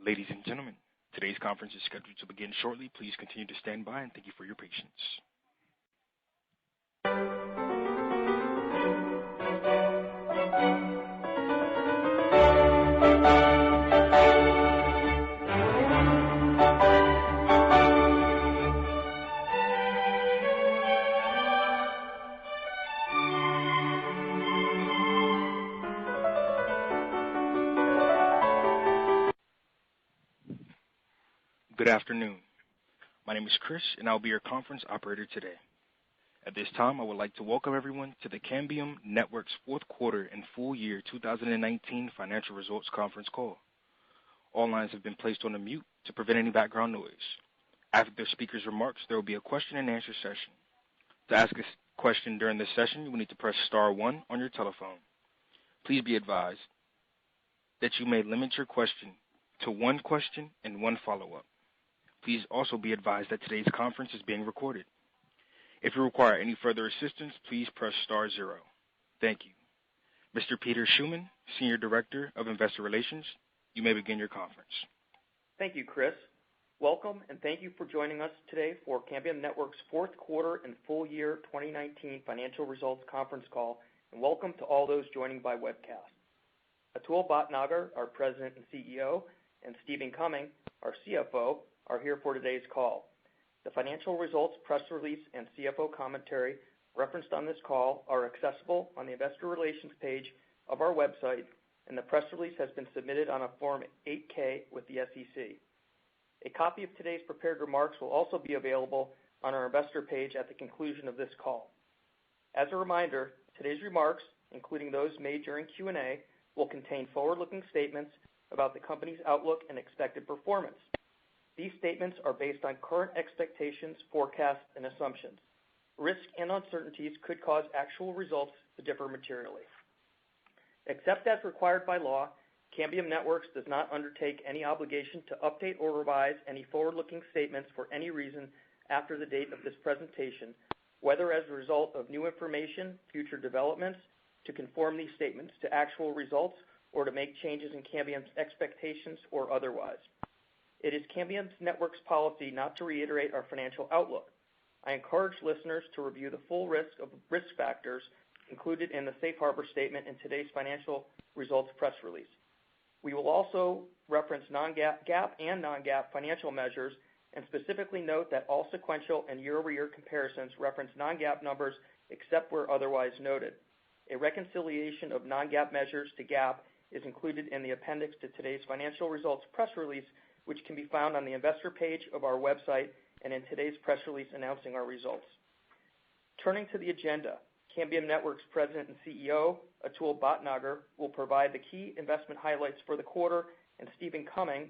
Ladies and gentlemen, today's conference is scheduled to begin shortly. Please continue to stand by and thank you for your patience. Good afternoon. My name is Chris, and I'll be your conference operator today. At this time, I would like to welcome everyone to the Cambium Networks fourth quarter and full year 2019 financial results conference call. All lines have been placed on a mute to prevent any background noise. After the speaker's remarks, there will be a question and answer session. To ask a question during this session, you will need to press star 1 on your telephone. Please be advised that you may limit your question to 1 question and 1 follow-up. Please also be advised that today's conference is being recorded. If you require any further assistance, please press star 0. Thank you. Mr. Peter Schuman, Senior Director of Investor Relations, you may begin your conference. Thank you, Chris. Welcome, and thank you for joining us today for Cambium Networks' fourth quarter and full year 2019 financial results conference call, and welcome to all those joining by webcast. Atul Bhatnagar, our President and CEO, and Stephen Cumming, our CFO, are here for today's call. The financial results, press release, and CFO commentary referenced on this call are accessible on the Investor Relations page of our website, and the press release has been submitted on a Form 8-K with the SEC. A copy of today's prepared remarks will also be available on our investor page at the conclusion of this call. As a reminder, today's remarks, including those made during Q&A, will contain forward-looking statements about the company's outlook and expected performance. These statements are based on current expectations, forecasts, and assumptions. Risks and uncertainties could cause actual results to differ materially. Except as required by law, Cambium Networks does not undertake any obligation to update or revise any forward-looking statements for any reason after the date of this presentation, whether as a result of new information, future developments, to conform these statements to actual results, or to make changes in Cambium's expectations or otherwise. It is Cambium Networks' policy not to reiterate our financial outlook. I encourage listeners to review the full risk factors included in the safe harbor statement in today's financial results press release. We will also reference GAAP and non-GAAP financial measures, and specifically note that all sequential and year-over-year comparisons reference non-GAAP numbers except where otherwise noted. A reconciliation of non-GAAP measures to GAAP is included in the appendix to today's financial results press release, which can be found on the investor page of our website and in today's press release announcing our results. Turning to the agenda, Cambium Networks President and CEO, Atul Bhatnagar, will provide the key investment highlights for the quarter, and Stephen Cumming,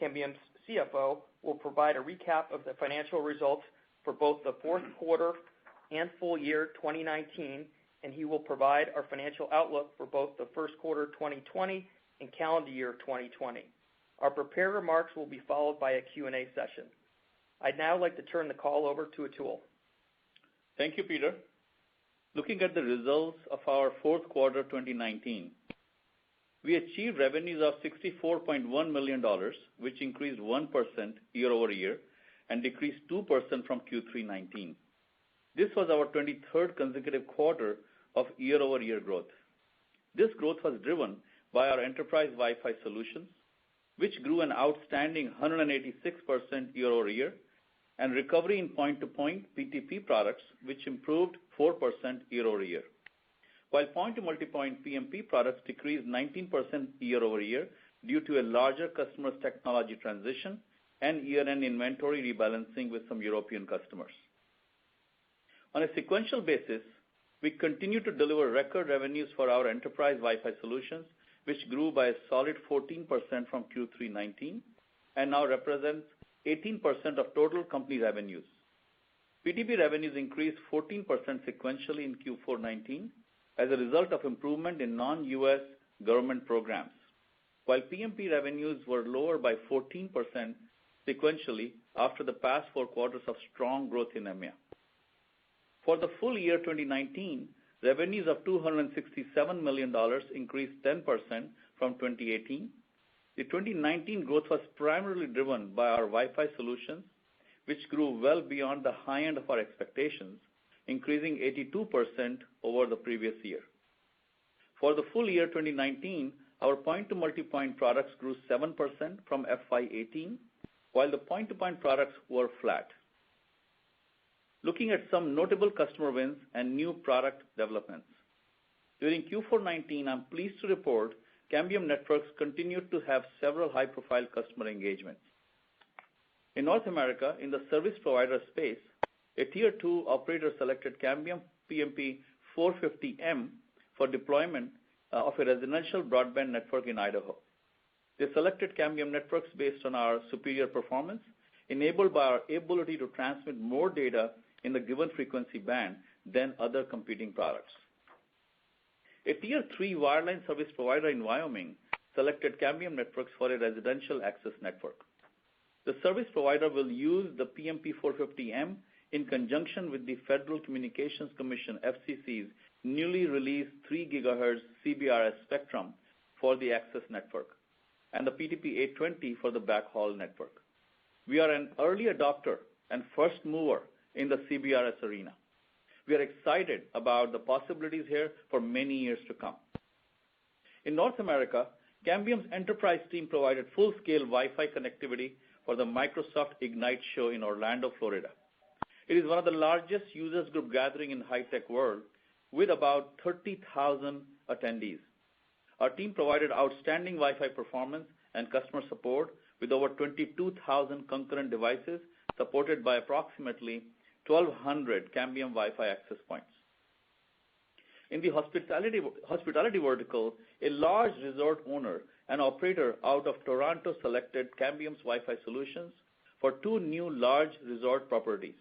Cambium's CFO, will provide a recap of the financial results for both the fourth quarter and full year 2019, and he will provide our financial outlook for both the first quarter 2020 and calendar year 2020. Our prepared remarks will be followed by a Q&A session. I'd now like to turn the call over to Atul. Thank you, Peter. Looking at the results of our fourth quarter 2019, we achieved revenues of $64.1 million, which increased 1% year over year and decreased 2% from Q3 19. This was our 23rd consecutive quarter of year-over-year growth. This growth was driven by our enterprise Wi-Fi solutions, which grew an outstanding 186% year-over-year, and recovery in point-to-point PTP products, which improved 4% year-over-year. While point-to-multipoint PMP products decreased 19% year-over-year due to a larger customer's technology transition and year-end inventory rebalancing with some European customers. On a sequential basis, we continue to deliver record revenues for our enterprise Wi-Fi solutions, which grew by a solid 14% from Q3 19 and now represents 18% of total company revenues. PTP revenues increased 14% sequentially in Q4 19 as a result of improvement in non-U.S. government programs, while PMP revenues were lower by 14% sequentially after the past 4 quarters of strong growth in EMEA. For the full year 2019, revenues of $267 million increased 10% from 2018, The 2019 growth was primarily driven by our Wi-Fi solutions, which grew well beyond the high end of our expectations, increasing 82% over the previous year. For the full year 2019, our point-to-multipoint products grew 7% from FY18, while the point-to-point products were flat. Looking at some notable customer wins and new product developments. During Q4 19, I'm pleased to report Cambium Networks continued to have several high-profile customer engagements. In North America, in the service provider space, a Tier 2 operator selected Cambium PMP 450M for deployment of a residential broadband network in Idaho. They selected Cambium Networks based on our superior performance, enabled by our ability to transmit more data in the given frequency band than other competing products. A Tier 3 wireline service provider in Wyoming selected Cambium Networks for a residential access network. The service provider will use the PMP 450M in conjunction with the Federal Communications Commission, FCC's newly released 3 GHz CBRS spectrum for the access network, and the PTP 820 for the backhaul network. We are an early adopter and first mover in the CBRS arena. We are excited about the possibilities here for many years to come. In North America, Cambium's enterprise team provided full-scale Wi-Fi connectivity for the Microsoft Ignite show in Orlando, Florida. It is one of the largest users group gathering in the high-tech world with about 30,000 attendees. Our team provided outstanding Wi-Fi performance and customer support with over 22,000 concurrent devices supported by approximately 1,200 Cambium Wi-Fi access points. In the hospitality vertical, a large resort owner and operator out of Toronto selected Cambium's Wi-Fi solutions for 2 new large resort properties.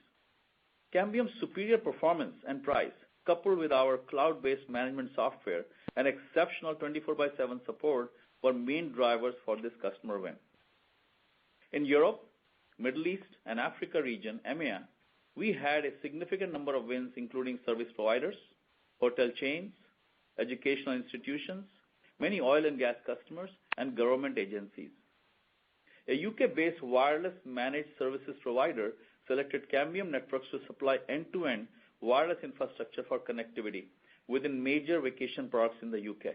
Cambium's superior performance and price, coupled with our cloud-based management software and exceptional 24/7 support, were main drivers for this customer win. In Europe, Middle East, and Africa region, EMEA, we had a significant number of wins, including service providers, hotel chains, educational institutions, many oil and gas customers, and government agencies. A UK-based wireless managed services provider selected Cambium Networks to supply end-to-end wireless infrastructure for connectivity within major vacation parks in the UK.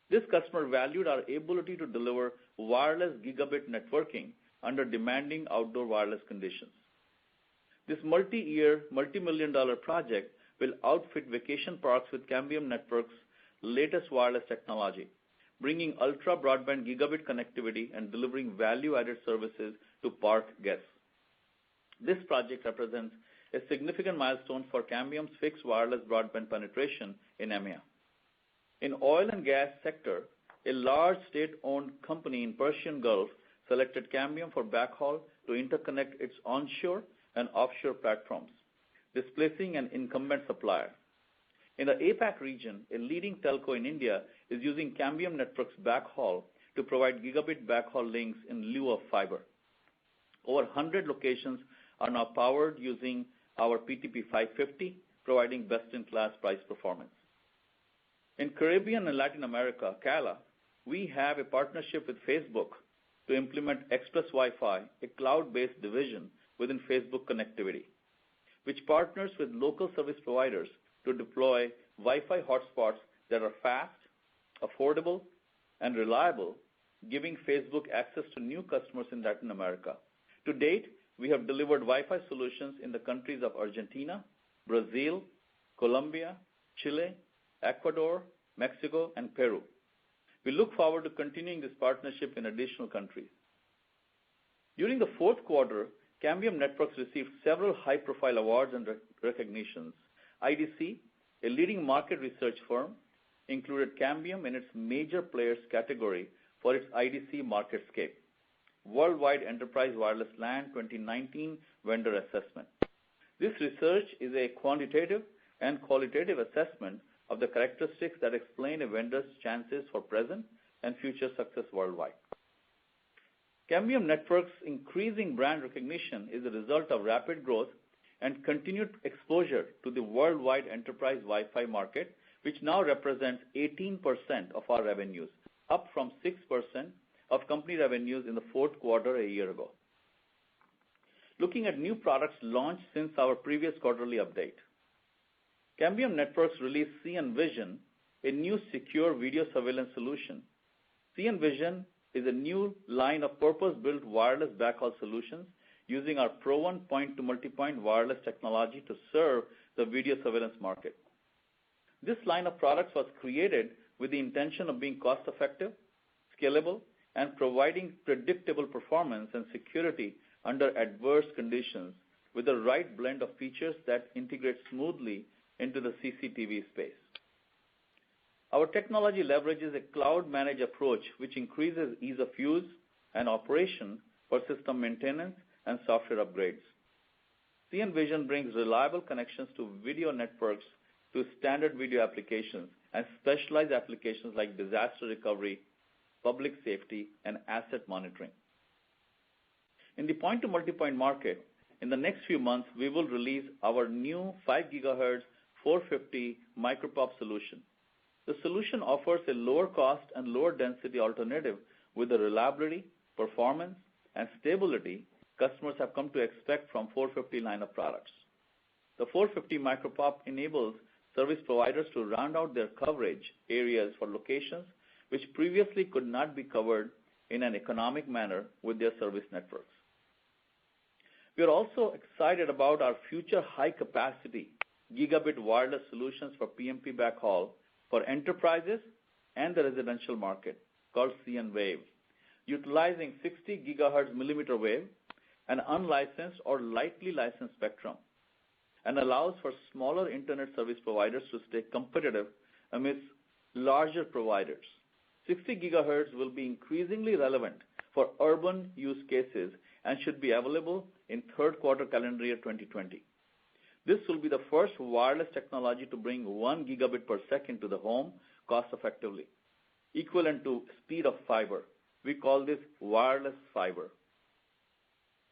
This customer valued our ability to deliver wireless gigabit networking under demanding outdoor wireless conditions. This multi-year, multi-million-dollar project will outfit vacation parks with Cambium Networks' latest wireless technology, bringing ultra-broadband gigabit connectivity and delivering value-added services to park guests. This project represents a significant milestone for Cambium's fixed wireless broadband penetration in EMEA. In oil and gas sector, a large state-owned company in Persian Gulf selected Cambium for backhaul to interconnect its onshore and offshore platforms, displacing an incumbent supplier. In the APAC region, a leading telco in India is using Cambium Networks backhaul to provide gigabit backhaul links in lieu of fiber. Over 100 locations are now powered using our PTP 550, providing best-in-class price performance. In Caribbean and Latin America, CALA, we have a partnership with Facebook to implement Express Wi-Fi, a cloud-based division within Facebook connectivity, which partners with local service providers to deploy Wi-Fi hotspots that are fast, affordable, and reliable, giving Facebook access to new customers in Latin America. To date, we have delivered Wi-Fi solutions in the countries of Argentina, Brazil, Colombia, Chile, Ecuador, Mexico, and Peru. We look forward to continuing this partnership in additional countries. During the fourth quarter, Cambium Networks received several high-profile awards and recognitions. IDC, a leading market research firm, included Cambium in its major players category for its IDC MarketScape, Worldwide Enterprise Wireless LAN 2019 Vendor Assessment. This research is a quantitative and qualitative assessment of the characteristics that explain a vendor's chances for present and future success worldwide. Cambium Networks' increasing brand recognition is a result of rapid growth and continued exposure to the worldwide enterprise Wi-Fi market, which now represents 18% of our revenues, up from 6% of company revenues in the fourth quarter a year ago. Looking at new products launched since our previous quarterly update, Cambium Networks released CNVision, a new secure video surveillance solution. CNVision is a new line of purpose-built wireless backhaul solutions using our Pro1 point-to-multipoint wireless technology to serve the video surveillance market. This line of products was created with the intention of being cost-effective, scalable, and providing predictable performance and security under adverse conditions with the right blend of features that integrate smoothly into the CCTV space. Our technology leverages a cloud-managed approach which increases ease of use and operation for system maintenance and software upgrades. CNVision brings reliable connections to video networks to standard video applications and specialized applications like disaster recovery, public safety, and asset monitoring. In the point-to-multipoint market, in the next few months, we will release our new 5 GHz 450 micropop solution. The solution offers a lower cost and lower density alternative with the reliability, performance, and stability customers have come to expect from 450 line of products. The 450 micropop enables service providers to round out their coverage areas for locations which previously could not be covered in an economic manner with their service networks. We are also excited about our future high-capacity gigabit wireless solutions for PMP backhaul for enterprises and the residential market, called CNWave, utilizing 60 gigahertz millimeter wave, an unlicensed or lightly licensed spectrum, and allows for smaller internet service providers to stay competitive amidst larger providers. 60 gigahertz will be increasingly relevant for urban use cases and should be available in third quarter calendar year 2020. This will be the first wireless technology to bring 1 gigabit per second to the home cost effectively, equivalent to speed of fiber. We call this wireless fiber.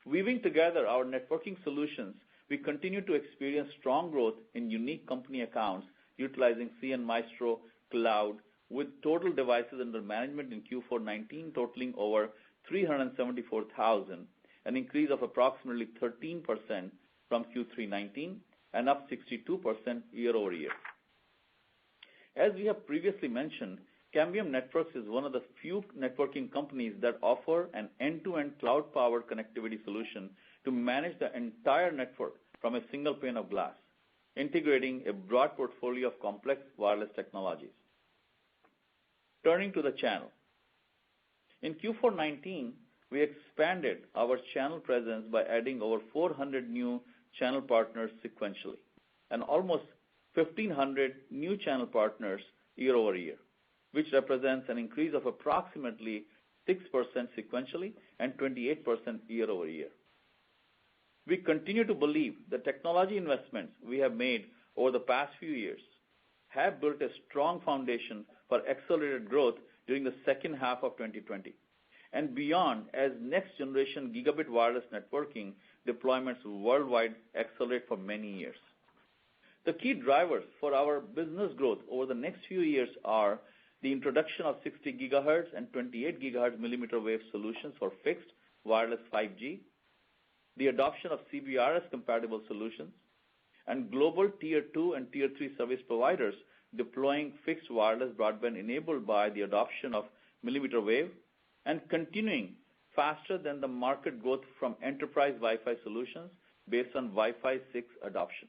Weaving together our networking solutions, we continue to experience strong growth in unique company accounts utilizing CN Maestro Cloud, with total devices under management in Q4 19 totaling over 374,000, an increase of approximately 13% from Q3 19 and up 62% year over year. As we have previously mentioned, Cambium Networks is one of the few networking companies that offer an end-to-end cloud-powered connectivity solution to manage the entire network from a single pane of glass, integrating a broad portfolio of complex wireless technologies. Turning to the channel. In Q4 19, we expanded our channel presence by adding over 400 new channel partners sequentially, and almost 1,500 new channel partners year over year, which represents an increase of approximately 6% sequentially and 28% year over year. We continue to believe the technology investments we have made over the past few years have built a strong foundation for accelerated growth during the second half of 2020 and beyond as next generation gigabit wireless networking deployments worldwide accelerate for many years. The key drivers for our business growth over the next few years are the introduction of 60 gigahertz and 28 gigahertz millimeter wave solutions for fixed wireless 5G, the adoption of CBRS compatible solutions, and global tier 2 and tier 3 service providers deploying fixed wireless broadband enabled by the adoption of millimeter wave and continuing faster than the market growth from enterprise Wi-Fi solutions based on Wi-Fi 6 adoption.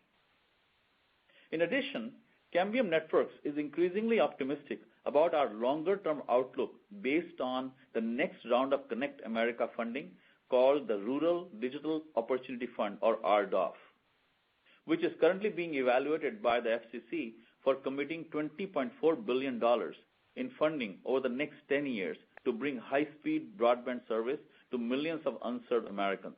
In addition, Cambium Networks is increasingly optimistic about our longer-term outlook based on the next round of Connect America funding called the Rural Digital Opportunity Fund, or RDOF, which is currently being evaluated by the FCC for committing $20.4 billion in funding over the next 10 years to bring high-speed broadband service to millions of unserved Americans.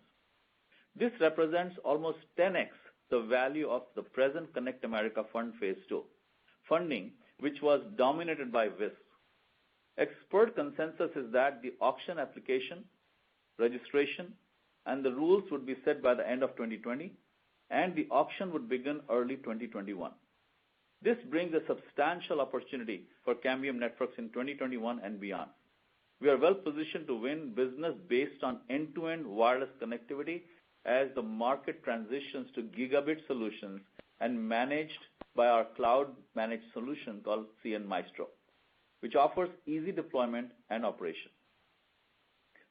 This represents almost 10x the value of the present Connect America Fund Phase 2, funding which was dominated by WISP. Expert consensus is that the auction application, registration, and the rules would be set by the end of 2020, and the auction would begin early 2021. This brings a substantial opportunity for Cambium Networks in 2021 and beyond. We are well positioned to win business based on end-to-end wireless connectivity as the market transitions to gigabit solutions and managed by our cloud-managed solution called CN Maestro, which offers easy deployment and operation.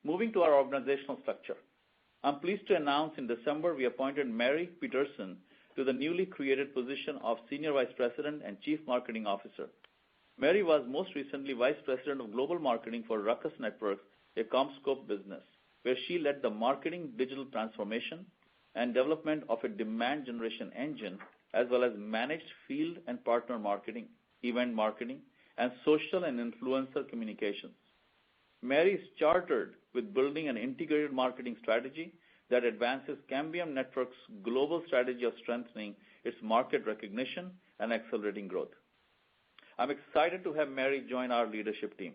Moving to our organizational structure, I'm pleased to announce in December we appointed Mary Peterson to the newly created position of Senior Vice President and Chief Marketing Officer. Mary was most recently Vice President of Global Marketing for Ruckus Networks, a CommScope business, where she led the marketing digital transformation and development of a demand generation engine, as well as managed field and partner marketing, event marketing, and social and influencer communications. Mary is chartered with building an integrated marketing strategy that advances Cambium Network's global strategy of strengthening its market recognition and accelerating growth. I'm excited to have Mary join our leadership team.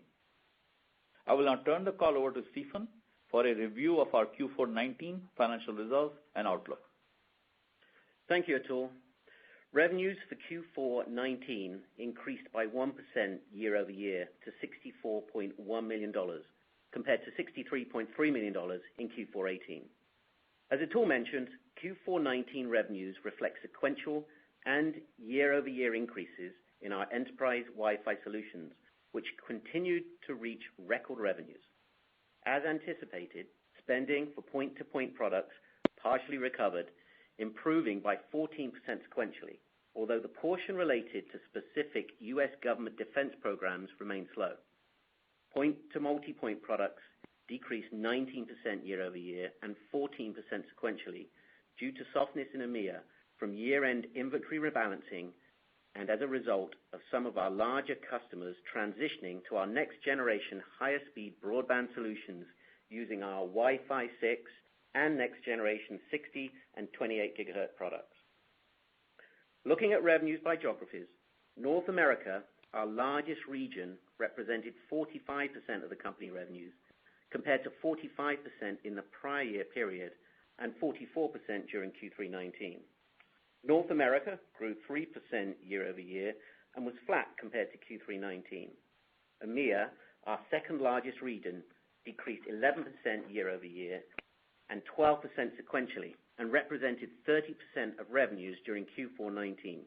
I will now turn the call over to Stephen for a review of our Q4 19 financial results and outlook. Thank you, Atul. Revenues for Q4 19 increased by 1% year over year to $64.1 million, compared to $63.3 million in Q4 18. As Atul mentioned, Q4 19 revenues reflect sequential and year-over-year increases in our enterprise Wi-Fi solutions, which continued to reach record revenues. As anticipated, spending for point-to-point products partially recovered, improving by 14% sequentially, although the portion related to specific U.S. government defense programs remained slow. Point-to-multipoint products decreased 19% year-over-year and 14% sequentially due to softness in EMEA from year-end inventory rebalancing and as a result of some of our larger customers transitioning to our next-generation higher-speed broadband solutions using our Wi-Fi 6 and next-generation 60 and 28 gigahertz products. Looking at revenues by geographies, North America, our largest region, represented 45% of the company revenues, compared to 45% in the prior year period and 44% during Q3 19. North America grew 3% year over year and was flat compared to Q3 19. EMEA, our second largest region, decreased 11% year over year and 12% sequentially and represented 30% of revenues during Q4 19,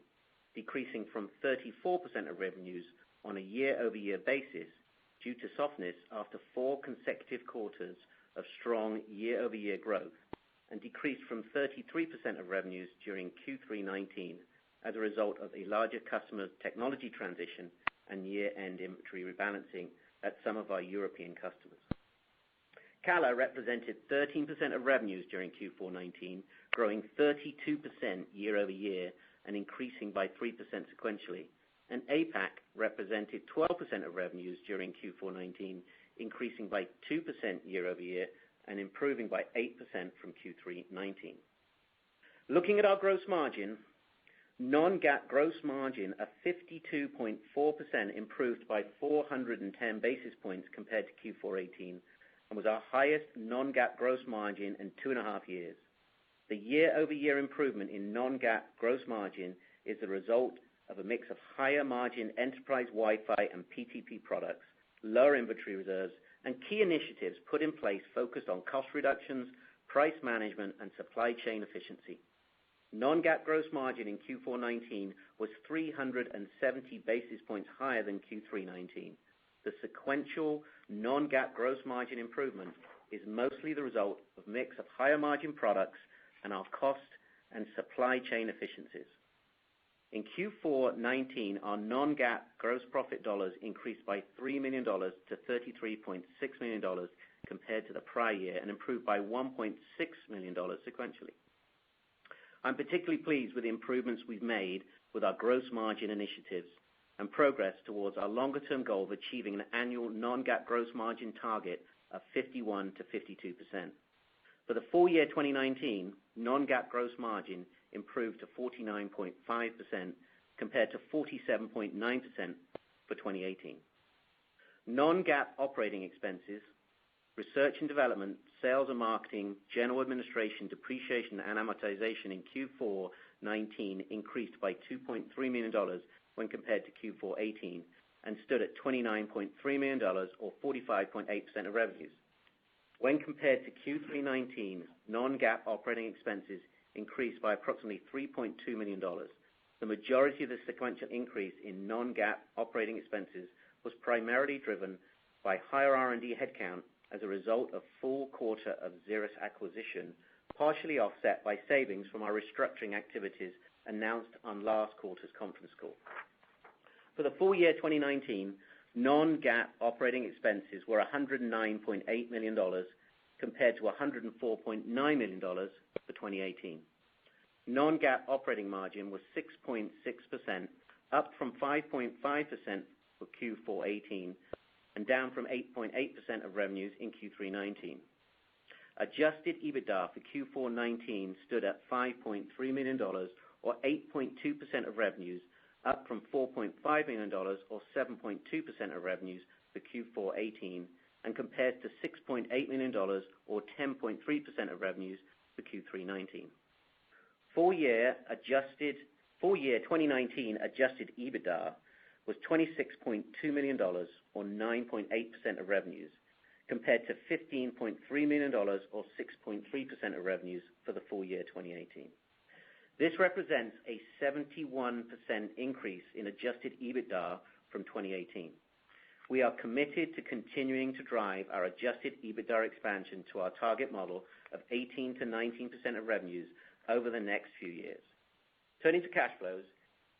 decreasing from 34% of revenues on a year-over-year basis due to softness after 4 consecutive quarters of strong year-over-year growth, and decreased from 33% of revenues during Q3 19 as a result of a larger customer technology transition and year-end inventory rebalancing at some of our European customers. CALA represented 13% of revenues during Q4 19, growing 32% year over year and increasing by 3% sequentially. And APAC represented 12% of revenues during Q4 19, increasing by 2% year over year and improving by 8% from Q3 19. Looking at our gross margin, non-GAAP gross margin of 52.4% improved by 410 basis points compared to Q4 18 and was our highest non-GAAP gross margin in 2.5 years. The year-over-year improvement in non-GAAP gross margin is the result of a mix of higher margin enterprise Wi-Fi and PTP products, lower inventory reserves, and key initiatives put in place focused on cost reductions, price management, and supply chain efficiency. Non-GAAP gross margin in Q4 19 was 370 basis points higher than Q3 19. The sequential non-GAAP gross margin improvement is mostly the result of mix of higher margin products and our cost and supply chain efficiencies. In Q4 19, our non-GAAP gross profit dollars increased by $3 million to $33.6 million compared to the prior year and improved by $1.6 million sequentially. I'm particularly pleased with the improvements we've made with our gross margin initiatives and progress towards our longer-term goal of achieving an annual non-GAAP gross margin target of 51 to 52%. For the full year 2019, non-GAAP gross margin improved to 49.5% compared to 47.9% for 2018. Non-GAAP operating expenses, research and development, sales and marketing, general administration, depreciation, and amortization in Q4 19 increased by $2.3 million when compared to Q4 18 and stood at $29.3 million, or 45.8% of revenues. When compared to Q3 19, non-GAAP operating expenses increased by approximately $3.2 million. The majority of the sequential increase in non-GAAP operating expenses was primarily driven by higher R&D headcount as a result of full quarter of Xeris acquisition, partially offset by savings from our restructuring activities announced on last quarter's conference call. For the full year 2019, non-GAAP operating expenses were $109.8 million compared to $104.9 million for 2018. Non-GAAP operating margin was 6.6%, up from 5.5% for Q4 18 and down from 8.8% of revenues in Q3 19. Adjusted EBITDA for Q4 19 stood at $5.3 million, or 8.2% of revenues, up from $4.5 million, or 7.2% of revenues for Q4 18, and compared to $6.8 million, or 10.3% of revenues for Q3 19. Full year 2019 adjusted EBITDA was $26.2 million, or 9.8% of revenues, compared to $15.3 million, or 6.3% of revenues for the full year 2018. This represents a 71% increase in adjusted EBITDA from 2018. We are committed to continuing to drive our adjusted EBITDA expansion to our target model of 18 to 19% of revenues over the next few years. Turning to cash flows,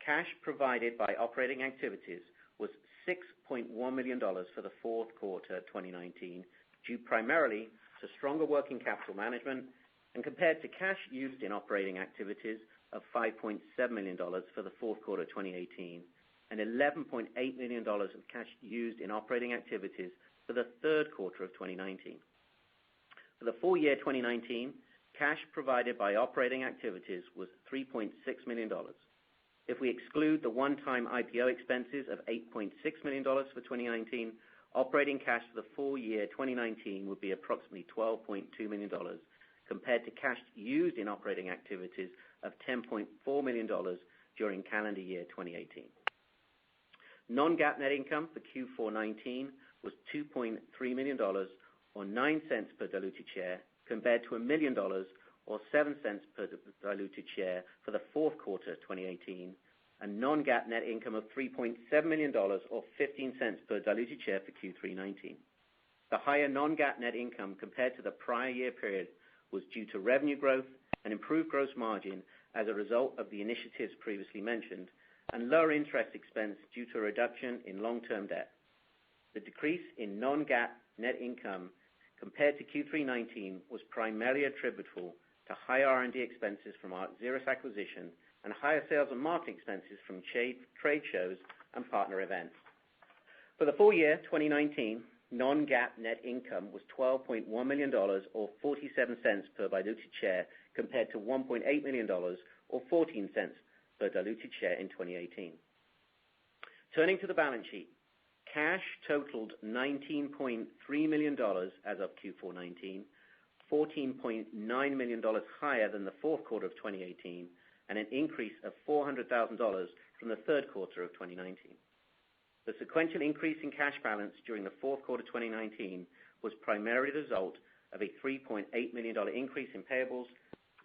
cash provided by operating activities was $6.1 million for the fourth quarter 2019, due primarily to stronger working capital management, and compared to cash used in operating activities of $5.7 million for the fourth quarter 2018, and $11.8 million of cash used in operating activities for the third quarter of 2019. For the full year 2019, cash provided by operating activities was $3.6 million. If we exclude the one-time IPO expenses of $8.6 million for 2019, operating cash for the full year 2019 would be approximately $12.2 million, compared to cash used in operating activities of $10.4 million during calendar year 2018. Non-GAAP net income for Q4 19 was $2.3 million, or 9 cents per diluted share, compared to $1 million, or 7 cents per diluted share for the fourth quarter 2018, and non-GAAP net income of $3.7 million, or 15 cents per diluted share for Q3 19. The higher non-GAAP net income compared to the prior year period was due to revenue growth and improved gross margin as a result of the initiatives previously mentioned, and lower interest expense due to a reduction in long-term debt. The decrease in non-GAAP net income compared to Q3 19 was primarily attributable to higher R&D expenses from our Xeris acquisition and higher sales and marketing expenses from trade shows and partner events. For the full year 2019, non-GAAP net income was $12.1 million, or 47 cents per diluted share, compared to $1.8 million, or 14 cents per diluted share in 2018. Turning to the balance sheet, cash totaled $19.3 million as of Q4 19, $14.9 million higher than the fourth quarter of 2018, and an increase of $400,000 from the third quarter of 2019. The sequential increase in cash balance during the fourth quarter 2019 was primarily the result of a $3.8 million increase in payables,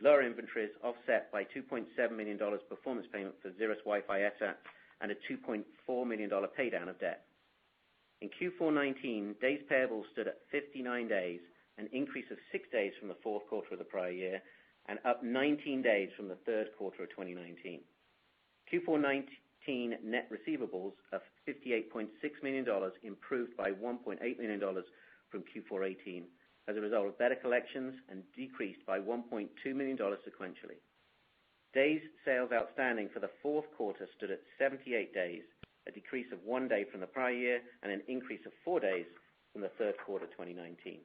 lower inventories offset by $2.7 million performance payment for Xeris Wi-Fi ESA, and a $2.4 million paydown of debt. In Q4 19, days payable stood at 59 days, an increase of 6 days from the fourth quarter of the prior year, and up 19 days from the third quarter of 2019. Q4 19 net receivables of $58.6 million improved by $1.8 million from Q4 18 as a result of better collections, and decreased by $1.2 million sequentially. Days sales outstanding for the fourth quarter stood at 78 days, a decrease of 1 day from the prior year, and an increase of 4 days from the third quarter 2019.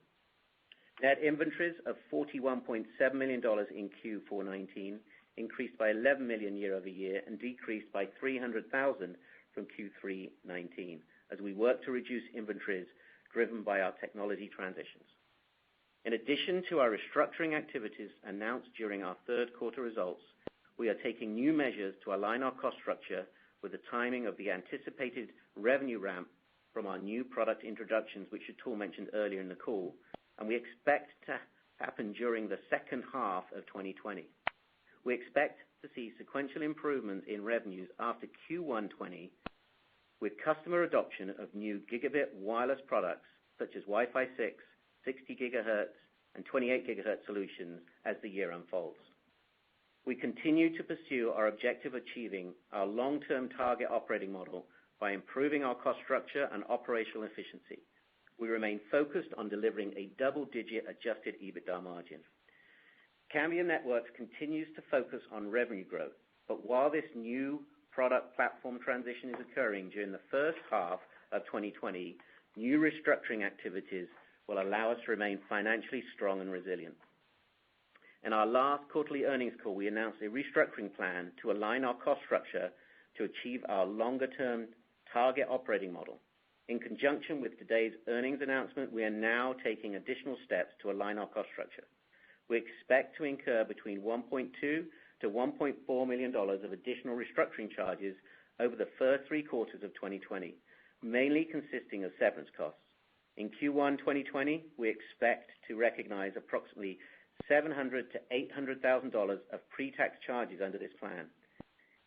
Net inventories of $41.7 million in Q4 19 increased by $11 million year over year and decreased by $300,000 from Q3 19 as we work to reduce inventories driven by our technology transitions. In addition to our restructuring activities announced during our third quarter results, we are taking new measures to align our cost structure with the timing of the anticipated revenue ramp from our new product introductions, which Atul mentioned earlier in the call, and we expect to happen during the second half of 2020. We expect to see sequential improvement in revenues after Q1 20 with customer adoption of new gigabit wireless products such as Wi-Fi 6, 60 gigahertz, and 28 gigahertz solutions as the year unfolds. We continue to pursue our objective of achieving our long-term target operating model by improving our cost structure and operational efficiency. We remain focused on delivering a double-digit adjusted EBITDA margin. Cambium Networks continues to focus on revenue growth, but while this new product platform transition is occurring during the first half of 2020, new restructuring activities will allow us to remain financially strong and resilient. In our last quarterly earnings call, we announced a restructuring plan to align our cost structure to achieve our longer-term target operating model. In conjunction with today's earnings announcement, we are now taking additional steps to align our cost structure. We expect to incur between $1.2 to $1.4 million of additional restructuring charges over the first 3 quarters of 2020, mainly consisting of severance costs. In Q1 2020, we expect to recognize approximately $700,000 to $800,000 of pre-tax charges under this plan.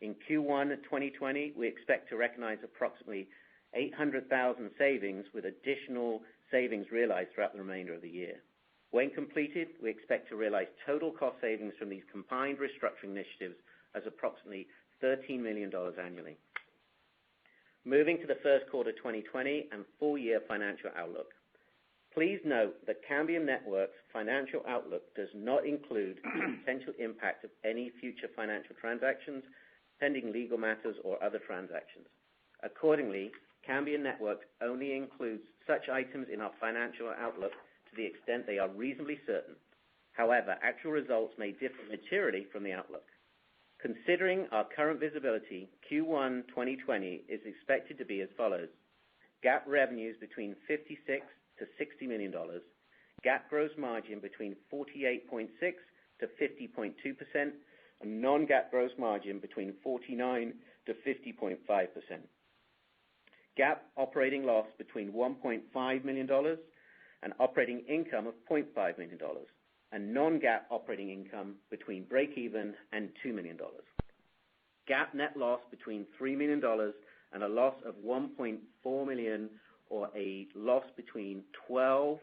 In Q1 2020, we expect to recognize approximately $800,000 savings with additional savings realized throughout the remainder of the year. When completed, we expect to realize total cost savings from these combined restructuring initiatives as approximately $13 million annually. Moving to the first quarter 2020 and full year financial outlook. Please note that Cambium Networks' financial outlook does not include the potential impact of any future financial transactions, pending legal matters, or other transactions. Accordingly, Cambium Networks only includes such items in our financial outlook to the extent they are reasonably certain. However, actual results may differ materially from the outlook. Considering our current visibility, Q1 2020 is expected to be as follows. GAAP revenues between $56 to $60 million, GAAP gross margin between 48.6 to 50.2%, and non-GAAP gross margin between 49 to 50.5%. GAAP operating loss between $1.5 million and operating income of $0.5 million, and non-GAAP operating income between break-even and $2 million. GAAP net loss between $3 million and a loss of $1.4 million, or a loss between 12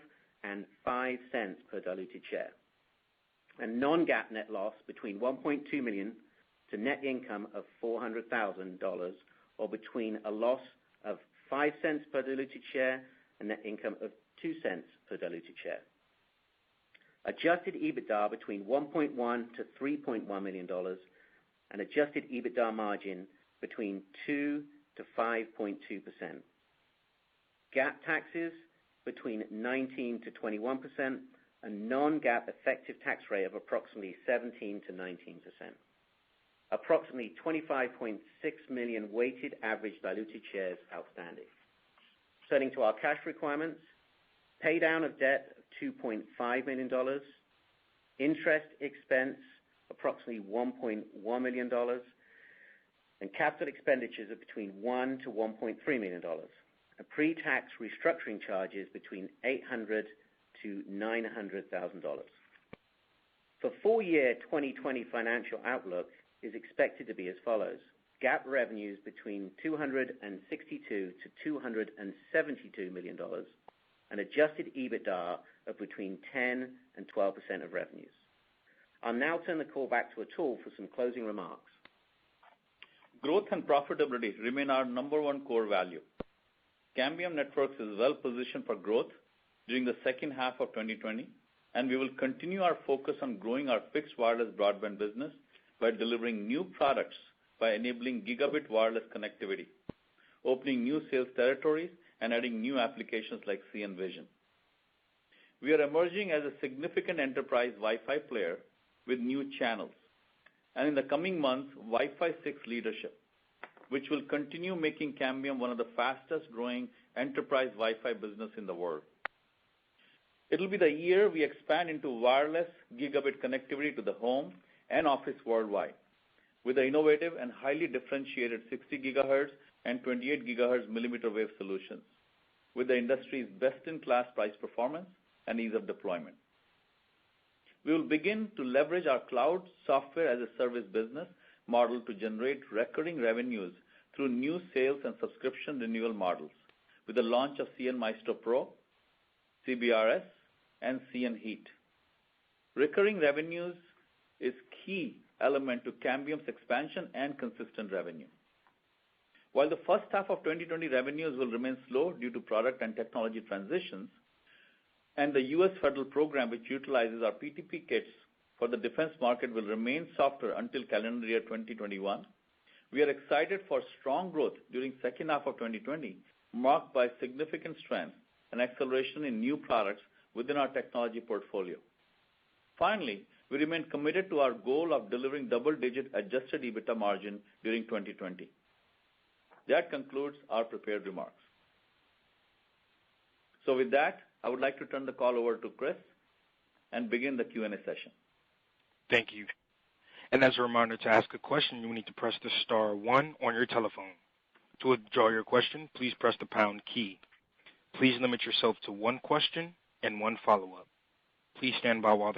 and 5 cents per diluted share. And non-GAAP net loss between $1.2 million to net income of $400,000, or between a loss of 5 cents per diluted share and net income of 2 cents per diluted share. Adjusted EBITDA between $1.1 to $3.1 million, and adjusted EBITDA margin between 2 to 5.2%. GAAP taxes between 19 to 21%, and non-GAAP effective tax rate of approximately 17 to 19%. Approximately 25.6 million weighted average diluted shares outstanding. Turning to our cash requirements, pay down of debt of $2.5 million, interest expense approximately $1.1 million, and capital expenditures of between $1 to $1.3 million. And pre-tax restructuring charges between $800,000 to $900,000. For full year 2020 financial outlook is expected to be as follows. GAAP revenues between $262 to $272 million, and adjusted EBITDA of between 10 and 12% of revenues. I'll now turn the call back to Atul for some closing remarks. Growth and profitability remain our number one core value. Cambium Networks is well positioned for growth during the second half of 2020, and we will continue our focus on growing our fixed wireless broadband business by delivering new products by enabling gigabit wireless connectivity, opening new sales territories, and adding new applications like CNVision. We are emerging as a significant enterprise Wi-Fi player with new channels, and in the coming months, Wi-Fi 6 leadership, which will continue making Cambium one of the fastest growing enterprise Wi-Fi business in the world. It will be the year we expand into wireless gigabit connectivity to the home and office worldwide, with the innovative and highly differentiated 60 gigahertz and 28 gigahertz millimeter wave solutions, with the industry's best-in-class price performance and ease of deployment. We will begin to leverage our cloud software as a service business model to generate recurring revenues through new sales and subscription renewal models with the launch of CN Maestro Pro, CBRS, and CN Heat. Recurring revenues is key element to Cambium's expansion and consistent revenue. While the first half of 2020 revenues will remain slow due to product and technology transitions, and the U.S. federal program, which utilizes our PTP kits for the defense market, will remain softer until calendar year 2021, we are excited for strong growth during second half of 2020, marked by significant strength and acceleration in new products within our technology portfolio. Finally, we remain committed to our goal of delivering double-digit adjusted EBITDA margin during 2020. That concludes our prepared remarks. So with that, I would like to turn the call over to Chris and begin the Q&A session. Thank you. And as a reminder, to ask a question, you will need to press the star 1 on your telephone. To withdraw your question, please press the pound key. Please limit yourself to one question and one follow-up. Please stand by while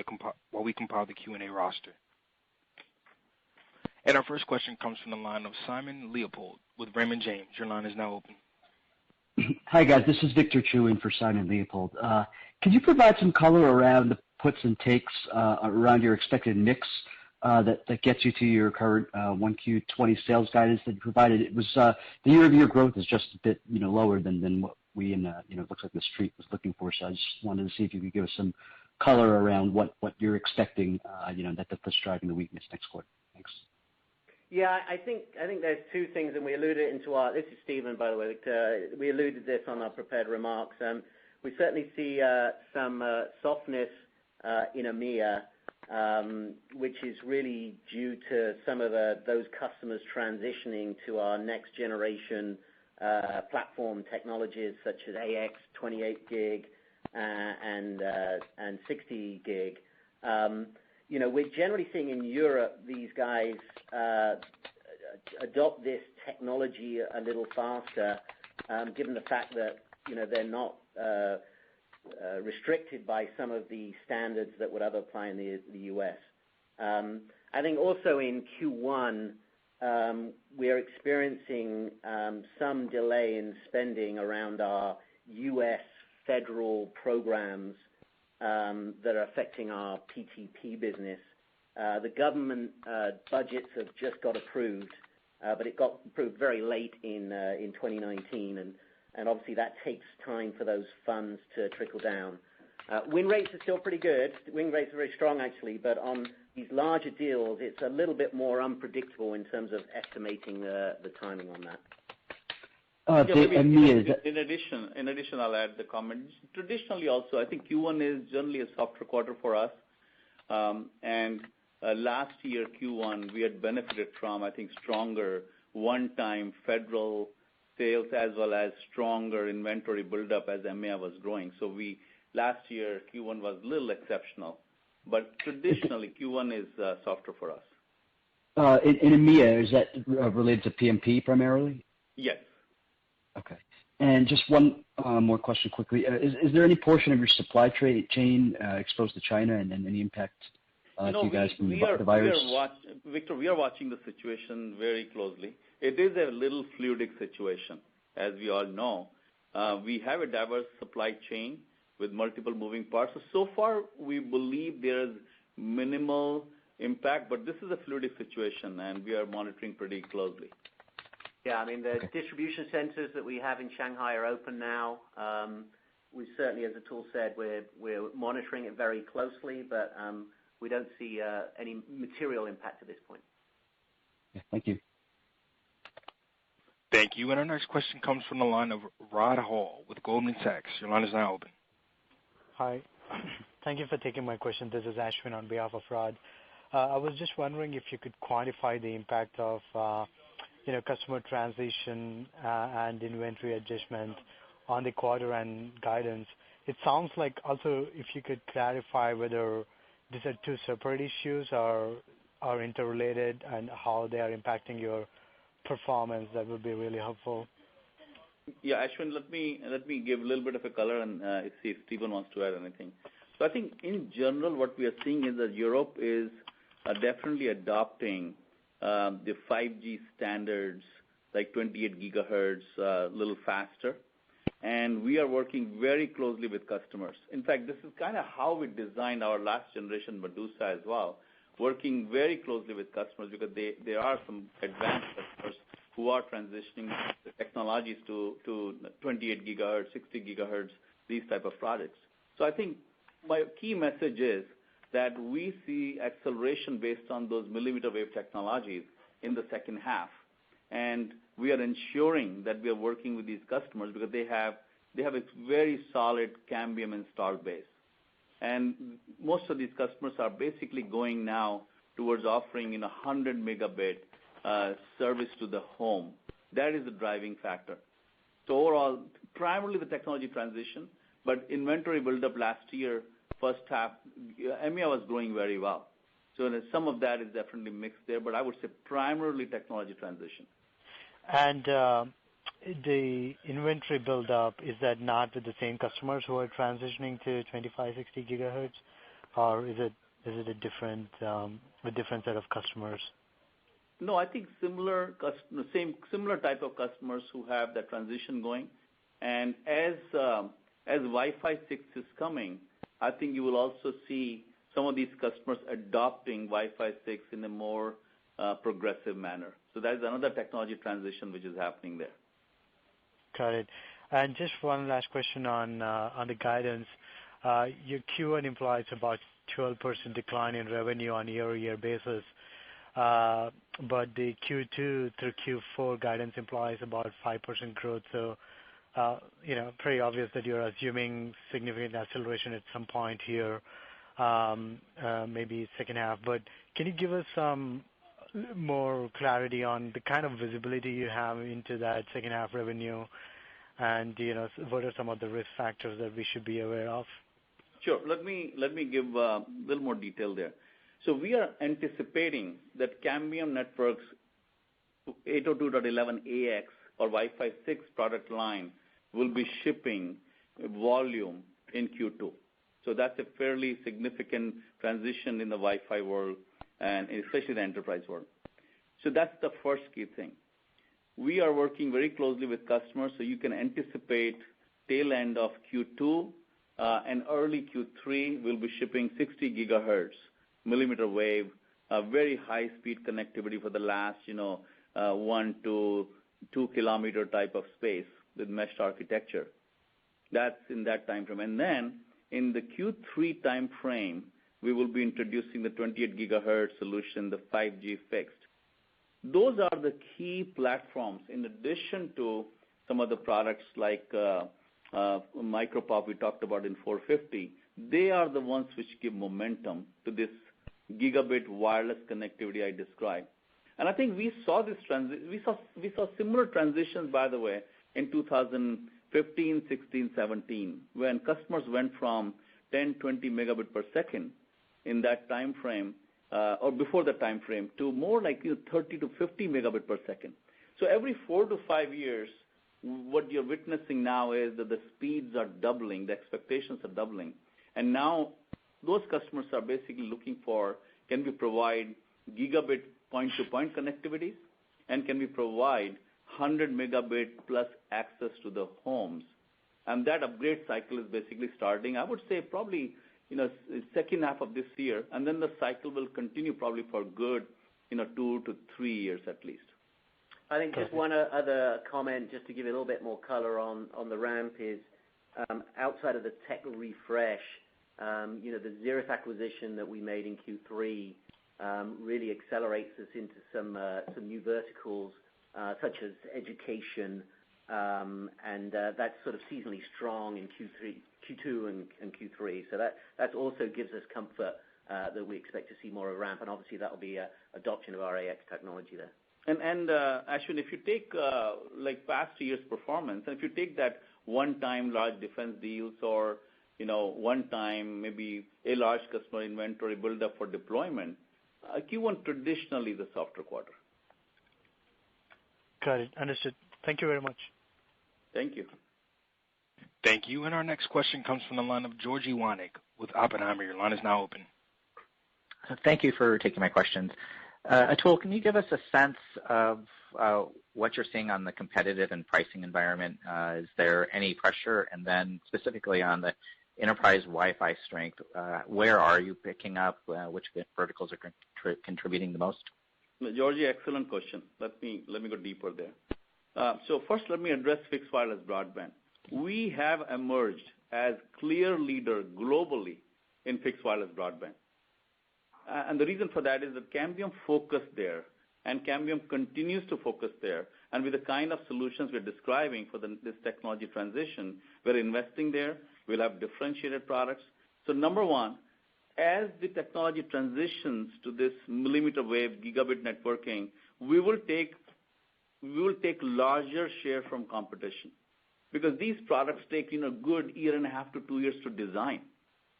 we compile the Q&A roster. And our first question comes from the line of Simon Leopold with Raymond James. Your line is now open. Hi, guys. This is Victor Chu in for Simon Leopold. Could you provide some color around the puts and takes around your expected mix that gets you to your current 1Q20 sales guidance that you provided? It was the year-over-year growth is just a bit lower than what we in looks like the street was looking for. So I just wanted to see if you could give us some color around what you're expecting, that's driving the weakness next quarter. Thanks. Yeah, I think there's two things, and we alluded into this is Stephen, by the way. We alluded this on our prepared remarks. We certainly see some softness in EMEA, which is really due to some of those customers transitioning to our next generation platform technologies such as AX, 28 gig, and 60 gig. We're generally seeing in Europe these guys adopt this technology a little faster, given the fact that they're not restricted by some of the standards that would other apply in the U.S. I think also in Q1 we are experiencing some delay in spending around our U.S. federal programs that are affecting our PTP business. The government budgets have just got approved, but it got approved very late in 2019, and obviously that takes time for those funds to trickle down. Win rates are still pretty good. Win rates are very strong, actually, but on these larger deals, it's a little bit more unpredictable in terms of estimating the timing on that. In addition, I'll add the comment. Traditionally also, I think Q1 is generally a softer quarter for us. And last year, Q1, we had benefited from, I think, stronger one-time federal sales as well as stronger inventory buildup as EMEA was growing. So last year, Q1 was a little exceptional. But traditionally, Q1 is softer for us. In EMEA, is that related to PMP primarily? Yes. Okay. And just one more question quickly. Is there any portion of your supply chain exposed to China and any impact to you guys from the virus? Victor, we are watching the situation very closely. It is a little fluidic situation, as we all know. We have a diverse supply chain with multiple moving parts. So far, we believe there is minimal impact, but this is a fluidic situation, and we are monitoring pretty closely. Yeah, I mean, the distribution centers that we have in Shanghai are open now. We certainly, as Atul said, we're monitoring it very closely, but we don't see any material impact at this point. Yeah, thank you. Thank you. And our next question comes from the line of Rod Hall with Goldman Sachs. Your line is now open. Hi. Thank you for taking my question. This is Ashwin on behalf of Rod. I was just wondering if you could quantify the impact of customer transition and inventory adjustment on the quarter and guidance. It sounds like also if you could clarify whether these are two separate issues or are interrelated and how they are impacting your performance, that would be really helpful. Yeah, Ashwin, let me give a little bit of a color and see if Stephen wants to add anything. So I think in general what we are seeing is that Europe is definitely adopting the 5G standards like 28 gigahertz a little faster. And we are working very closely with customers. In fact, this is kind of how we designed our last generation Medusa as well, working very closely with customers because there are some advanced customers who are transitioning the technologies to 28 gigahertz, 60 gigahertz, these type of projects. So I think my key message is that we see acceleration based on those millimeter wave technologies in the second half. And we are ensuring that we are working with these customers because they have a very solid Cambium installed base. And most of these customers are basically going now towards offering 100 megabit service to the home. That is the driving factor. So overall, primarily the technology transition, but inventory buildup last year, first half, EMEA was growing very well. So some of that is definitely mixed there, but I would say primarily technology transition. And the inventory buildup, is that not with the same customers who are transitioning to 2560 gigahertz, or is it a different set of customers? No, I think similar type of customers who have that transition going. And as Wi-Fi 6 is coming, I think you will also see some of these customers adopting Wi-Fi 6 in a more progressive manner. So that is another technology transition which is happening there. Got it. And just one last question on the guidance. Your Q1 implies about 12% decline in revenue on a year-over-year basis, but the Q2 through Q4 guidance implies about 5% growth. So, pretty obvious that you're assuming significant acceleration at some point here, maybe second half. But can you give us some more clarity on the kind of visibility you have into that second half revenue, and what are some of the risk factors that we should be aware of? Sure. Let me give a little more detail there. So we are anticipating that Cambium Networks 802.11ax or Wi-Fi 6 product line will be shipping volume in Q2. So that's a fairly significant transition in the Wi-Fi world, and especially the enterprise world. So that's the first key thing. We are working very closely with customers, so you can anticipate tail end of Q2 and early Q3 we'll be shipping 60 gigahertz millimeter wave, very high speed connectivity for the last 1 to 2 kilometer type of space with meshed architecture. That's in that time frame. And then in the Q3 time frame, we will be introducing the 28 gigahertz solution, the 5G fixed. Those are the key platforms in addition to some of the products like Micropop we talked about in 450. They are the ones which give momentum to this gigabit wireless connectivity I described. And I think we saw this we saw similar transitions, by the way, in 2015, 16, 17, when customers went from 10, 20 megabit per second in that time frame, or before the time frame, to more like 30 to 50 megabit per second. So every 4 to 5 years, what you're witnessing now is that the speeds are doubling, the expectations are doubling. And now those customers are basically looking for, can we provide gigabit point-to-point connectivities, and can we provide 100 megabit plus access to the homes? And that upgrade cycle is basically starting, I would say probably second half of this year, and then the cycle will continue probably for good 2 to 3 years at least. I think just one other comment, just to give you a little bit more color on the ramp is, outside of the tech refresh, the Xeris acquisition that we made in Q3 really accelerates us into some new verticals, such as education, and that's sort of seasonally strong in Q2 and Q3. So that also gives us comfort that we expect to see more of a ramp, and obviously that will be adoption of our AX technology there. And Ashwin, if you take like past year's performance, and if you take that one-time large defense deals or one time maybe a large customer inventory build up for deployment, Q1 traditionally is a softer quarter. Got it. Understood. Thank you very much. Thank you. Thank you. And our next question comes from the line of Georgi Wanik with Oppenheimer. Your line is now open. Thank you for taking my questions. Atul, can you give us a sense of what you're seeing on the competitive and pricing environment? Is there any pressure? And then specifically on the enterprise Wi-Fi strength, where are you picking up? Which verticals are contributing the most? Georgie, excellent question. Let me go deeper there. So first, let me address fixed wireless broadband. We have emerged as clear leader globally in fixed wireless broadband. And the reason for that is that Cambium focused there, and Cambium continues to focus there. And with the kind of solutions we're describing for this technology transition, we're investing there. We'll have differentiated products. So number one, as the technology transitions to this millimeter wave gigabit networking, we will take larger share from competition, because these products take a good year and a half to 2 years to design.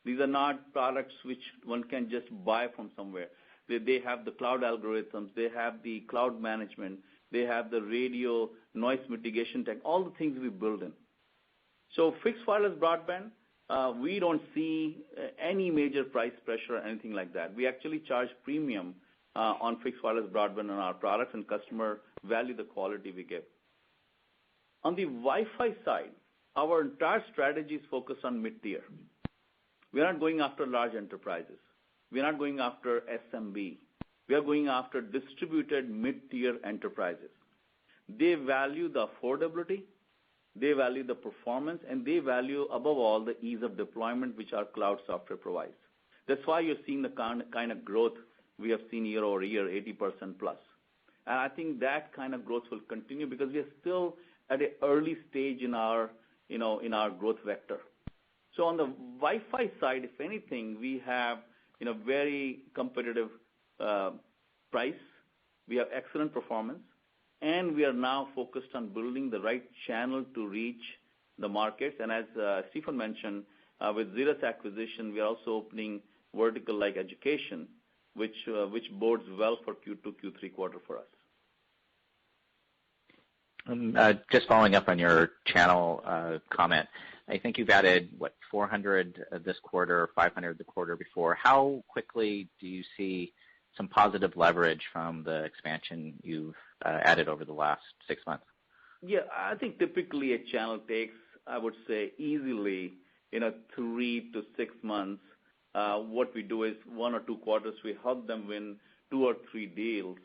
These are not products which one can just buy from somewhere. They have the cloud algorithms, they have the cloud management, they have the radio noise mitigation tech, all the things we build in. So fixed wireless broadband, we don't see any major price pressure or anything like that. We actually charge premium on fixed wireless broadband on our products, and customer value the quality we give. On the Wi-Fi side, our entire strategy is focused on mid-tier. We are not going after large enterprises. We are not going after SMB. We are going after distributed mid-tier enterprises. They value the affordability, they value the performance, and they value, above all, the ease of deployment which our cloud software provides. That's why you're seeing the kind of growth we have seen year over year, 80% plus. And I think that kind of growth will continue because we are still at an early stage in our growth vector. So on the Wi-Fi side, if anything, we have very competitive price. We have excellent performance, and we are now focused on building the right channel to reach the markets. And as Stephen mentioned, with Xeris acquisition, we are also opening vertical like education, which bodes well for Q2, Q3 quarter for us. Just following up on your channel comment, I think you've added, 400 this quarter, 500 the quarter before. How quickly do you see some positive leverage from the expansion you've added over the last 6 months? Yeah, I think typically a channel takes, I would say, easily 3 to 6 months. What we do is 1 or 2 quarters, we help them win 2 or 3 deals.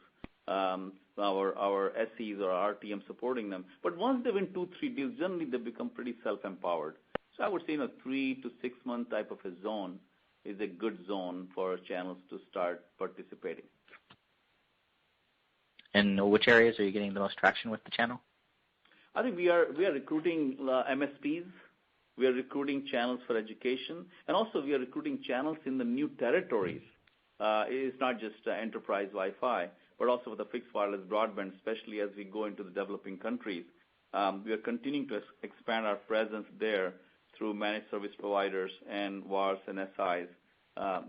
Our SEs or our RTM supporting them. But once they win 2, 3 deals, generally they become pretty self-empowered. So I would say 3 to 6 month type of a zone is a good zone for channels to start participating. And which areas are you getting the most traction with the channel? I think we are recruiting MSPs. We are recruiting channels for education, and also we are recruiting channels in the new territories. It's not just enterprise Wi-Fi, but also with the fixed wireless broadband, especially as we go into the developing countries. We are continuing to expand our presence there through managed service providers and VARs and SIs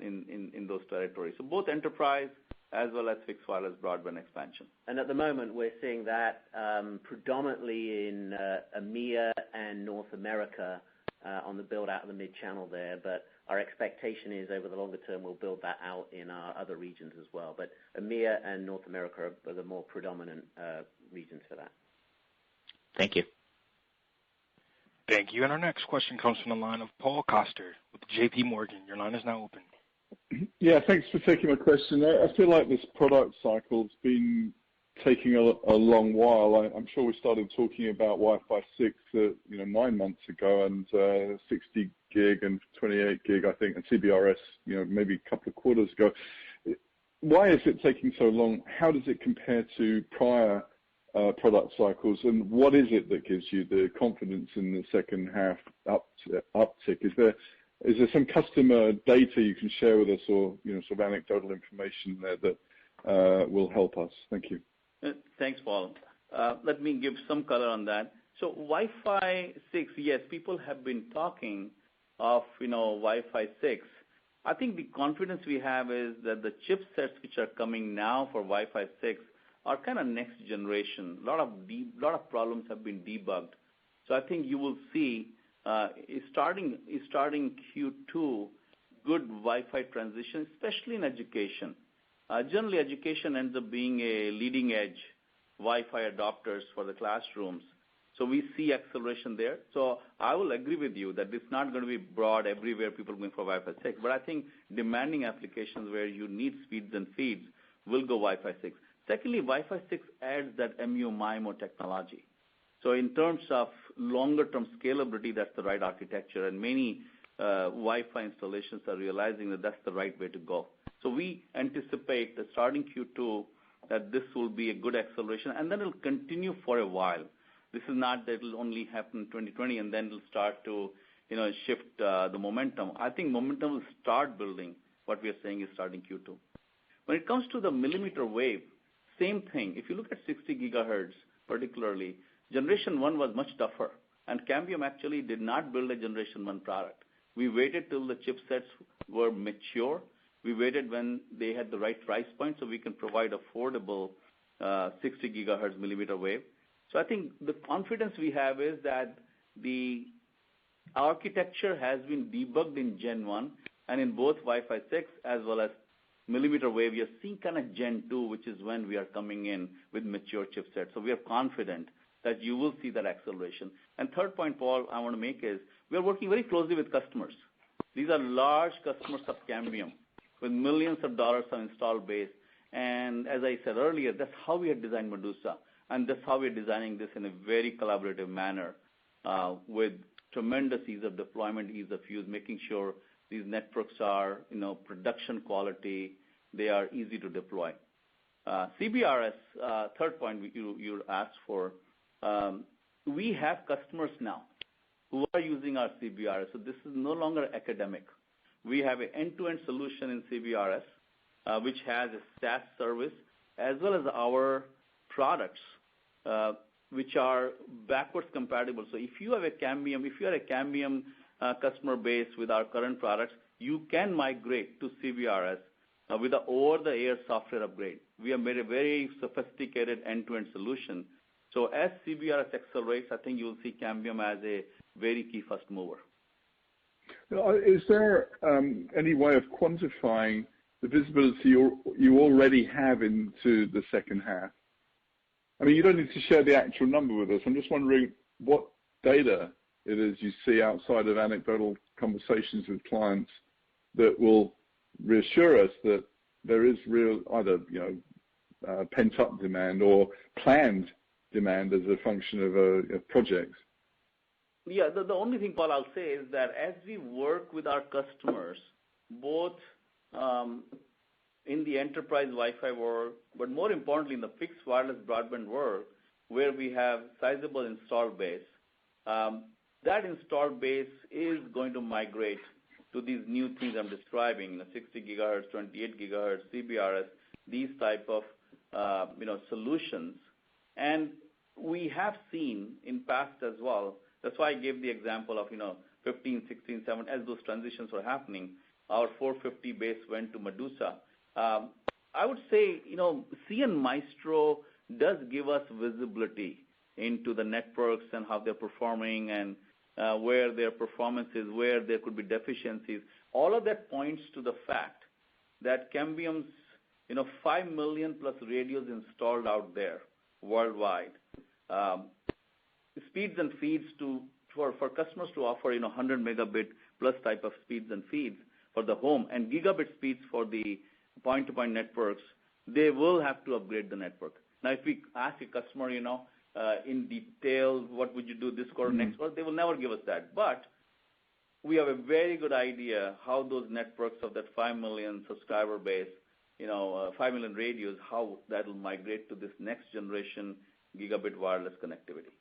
in those territories. So both enterprise as well as fixed wireless broadband expansion. And at the moment, we're seeing that predominantly in EMEA and North America on the build-out of the mid-channel there. But our expectation is over the longer term, we'll build that out in our other regions as well. But EMEA and North America are the more predominant regions for that. Thank you. Thank you. And our next question comes from the line of Paul Coster with J.P. Morgan. Your line is now open. Yeah, thanks for taking my question. I feel like this product cycle's been taking a long while. I'm sure we started talking about Wi-Fi 6 9 months ago, and 60 gig and 28 gig, I think, and CBRS, maybe a couple of quarters ago. Why is it taking so long? How does it compare to prior product cycles, and what is it that gives you the confidence in the second half uptick? Is there some customer data you can share with us, or sort of anecdotal information there that will help us? Thank you. Thanks, Paul. Let me give some color on that. So Wi-Fi 6, yes, people have been talking of Wi-Fi 6, I think the confidence we have is that the chipsets which are coming now for Wi-Fi 6 are kind of next generation. A lot of problems have been debugged. So I think you will see starting Q2 good Wi-Fi transition, especially in education. Generally, education ends up being a leading edge Wi-Fi adopters for the classrooms. So we see acceleration there. So I will agree with you that it's not going to be broad everywhere people going for Wi-Fi 6, but I think demanding applications where you need speeds and feeds will go Wi-Fi 6. Secondly, Wi-Fi 6 adds that MU-MIMO technology. So in terms of longer-term scalability, that's the right architecture, and many Wi-Fi installations are realizing that that's the right way to go. So we anticipate that starting Q2 that this will be a good acceleration, and then it'll continue for a while. This is not that it'll only happen in 2020 and then it'll start to shift the momentum. I think momentum will start building. What we are saying is starting Q2. When it comes to the millimeter wave, same thing. If you look at 60 gigahertz particularly, Generation 1 was much tougher, and Cambium actually did not build a Generation 1 product. We waited till the chipsets were mature. We waited when they had the right price point so we can provide affordable 60 gigahertz millimeter wave. So I think the confidence we have is that the architecture has been debugged in Gen 1, and in both Wi-Fi 6 as well as millimeter wave, you're seeing kind of Gen 2, which is when we are coming in with mature chipsets. So we are confident that you will see that acceleration. And third point, Paul, I want to make is we are working very closely with customers. These are large customers of Cambium with millions of dollars of installed base. And as I said earlier, that's how we had designed Medusa. And that's how we're designing this in a very collaborative manner with tremendous ease of deployment, ease of use, making sure these networks are, production quality, they are easy to deploy. CBRS, third point you asked for, we have customers now who are using our CBRS. So this is no longer academic. We have an end-to-end solution in CBRS, which has a SaaS service as well as our products, which are backwards compatible. So if you are a Cambium customer base with our current products, you can migrate to CBRS with the over-the-air software upgrade. We have made a very sophisticated end-to-end solution. So as CBRS accelerates, I think you'll see Cambium as a very key first mover. Is there any way of quantifying the visibility you already have into the second half? I mean, you don't need to share the actual number with us. I'm just wondering what data it is you see outside of anecdotal conversations with clients that will reassure us that there is real either pent-up demand or planned demand as a function of a project. Yeah, the only thing, Paul, I'll say is that as we work with our customers, both in the enterprise Wi-Fi world, but more importantly in the fixed wireless broadband world, where we have sizable installed base, that installed base is going to migrate to these new things I'm describing, 60 gigahertz, 28 gigahertz, CBRS, these type of solutions. And we have seen in past as well, that's why I gave the example of 15, 16, 7, as those transitions were happening, our 450 base went to Medusa. I would say, CN Maestro does give us visibility into the networks and how they're performing and where their performance is, where there could be deficiencies. All of that points to the fact that Cambium's 5 million plus radios installed out there worldwide. Speeds and feeds for customers to offer 100 megabit plus type of speeds and feeds for the home and gigabit speeds for the point-to-point networks, they will have to upgrade the network. Now, if we ask a customer, in detail, what would you do this quarter, next quarter, they will never give us that. But we have a very good idea how those networks of that 5 million subscriber base, 5 million radios, how that will migrate to this next generation gigabit wireless connectivity.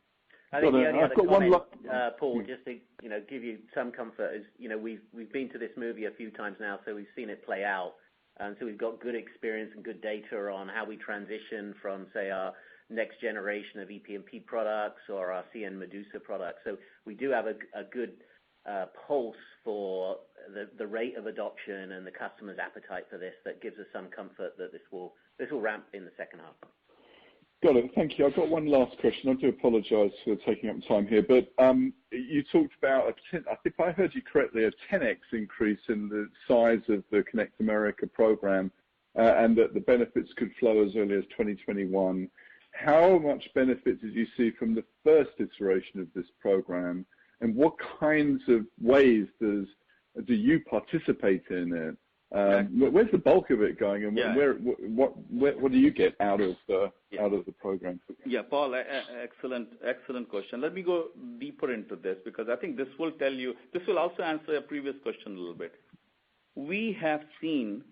I think the only other comment, Paul, just to give you some comfort, is we've been to this movie a few times now, so we've seen it play out, and so we've got good experience and good data on how we transition from, say, our next generation of EPMP products or our CN Medusa products. So we do have a good pulse for the rate of adoption and the customer's appetite for this that gives us some comfort that this will ramp in the second half. Got it. Thank you. I've got one last question. I do apologize for taking up time here, but you talked about, if I heard you correctly, a 10x increase in the size of the Connect America program, and that the benefits could flow as early as 2021. How much benefit did you see from the first iteration of this program, and what kinds of ways do you participate in it? Where's the bulk of it going, and what do you get out of the program? Yeah, Paul, excellent question. Let me go deeper into this because I think this will also answer a previous question a little bit. We have seen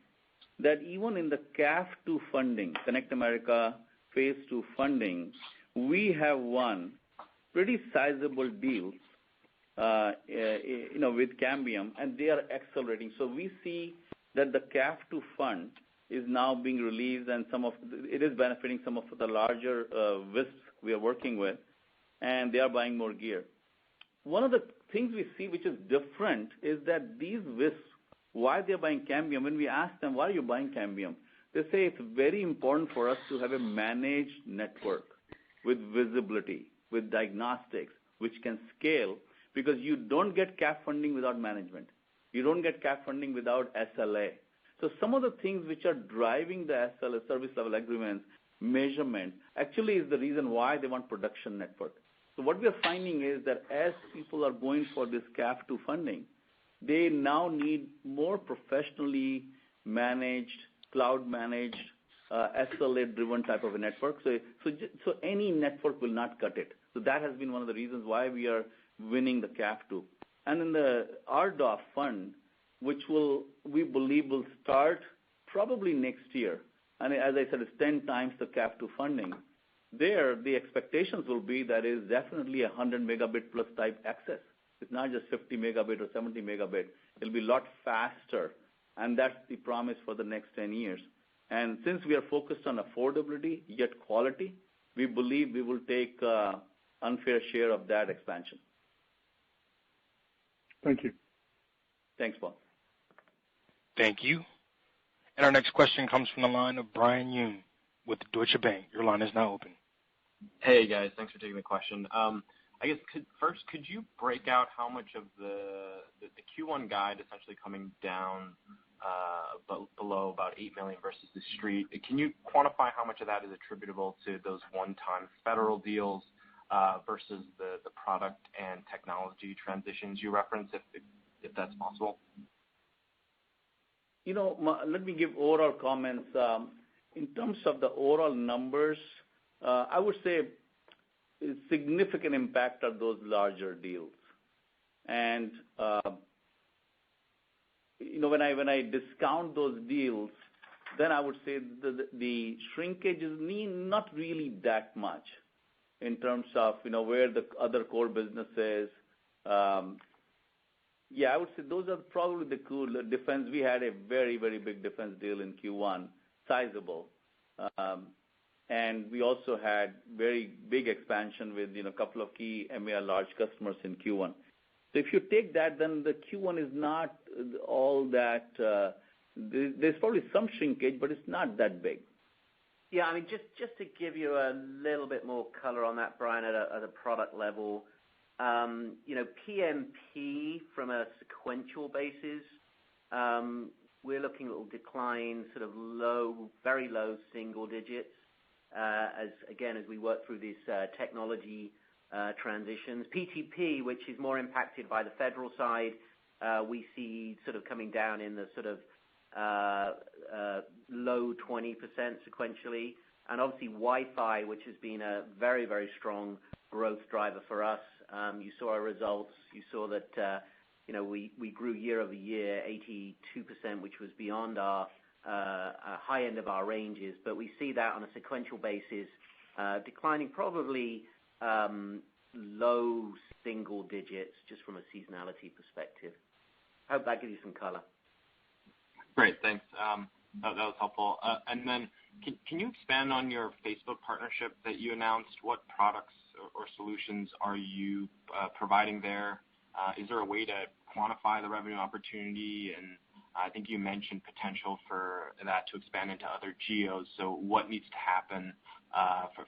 that even in the CAF2 funding, Connect America Phase 2 funding, we have won pretty sizable deals, with Cambium, and they are accelerating. So we see that the CAF2 fund is now being released, and it is benefiting some of the larger WISPs we are working with, and they are buying more gear. One of the things we see which is different is that these WISPs, why they're buying Cambium, when we ask them, why are you buying Cambium? They say it's very important for us to have a managed network with visibility, with diagnostics, which can scale, because you don't get CAF funding without management. You don't get CAF funding without SLA. So some of the things which are driving the SLA, service level agreements, measurement, actually is the reason why they want production network. So what we are finding is that as people are going for this CAF2 funding, they now need more professionally managed, cloud-managed, SLA-driven type of a network. So any network will not cut it. So that has been one of the reasons why we are winning the CAF2. And then the RDOF fund, which we believe will start probably next year. And as I said, it's 10 times the CAF2 funding. There, the expectations will be that is definitely 100 megabit plus type access. It's not just 50 megabit or 70 megabit. It'll be a lot faster, and that's the promise for the next 10 years. And since we are focused on affordability yet quality, we believe we will take unfair share of that expansion. Thank you. Thanks, Paul. Thank you. And our next question comes from the line of Brian Yoon with Deutsche Bank. Your line is now open. Hey, guys. Thanks for taking the question. I guess could you break out how much of the Q1 guide essentially coming down below about $8 million versus the street? Can you quantify how much of that is attributable to those one-time federal deals versus the product and technology transitions you referenced, if that's possible? Let me give overall comments. In terms of the overall numbers, I would say a significant impact are those larger deals. And, when I discount those deals, then I would say the shrinkage is not really that much in terms of, where the other core business is. I would say those are probably the cool defense. We had a very, very big defense deal in Q1, sizable. And we also had very big expansion with, a couple of key EMEA large customers in Q1. So if you take that, then the Q1 is not all that, there's probably some shrinkage, but it's not that big. Yeah, I mean, just to give you a little bit more color on that, Brian, at a product level, PMP from a sequential basis, we're looking at decline sort of very low single digits, as we work through these technology transitions. PTP, which is more impacted by the federal side, we see sort of coming down in the sort of low 20% sequentially. And obviously Wi-Fi, which has been a very, very strong growth driver for us. You saw our results. You saw that we grew year over year 82%, which was beyond our high end of our ranges. But we see that on a sequential basis declining probably low single digits just from a seasonality perspective. I hope that gives you some color. Great, thanks. That was helpful. And then can you expand on your Facebook partnership that you announced? What products or solutions are you providing there? Is there a way to quantify the revenue opportunity? And I think you mentioned potential for that to expand into other geos. So what needs to happen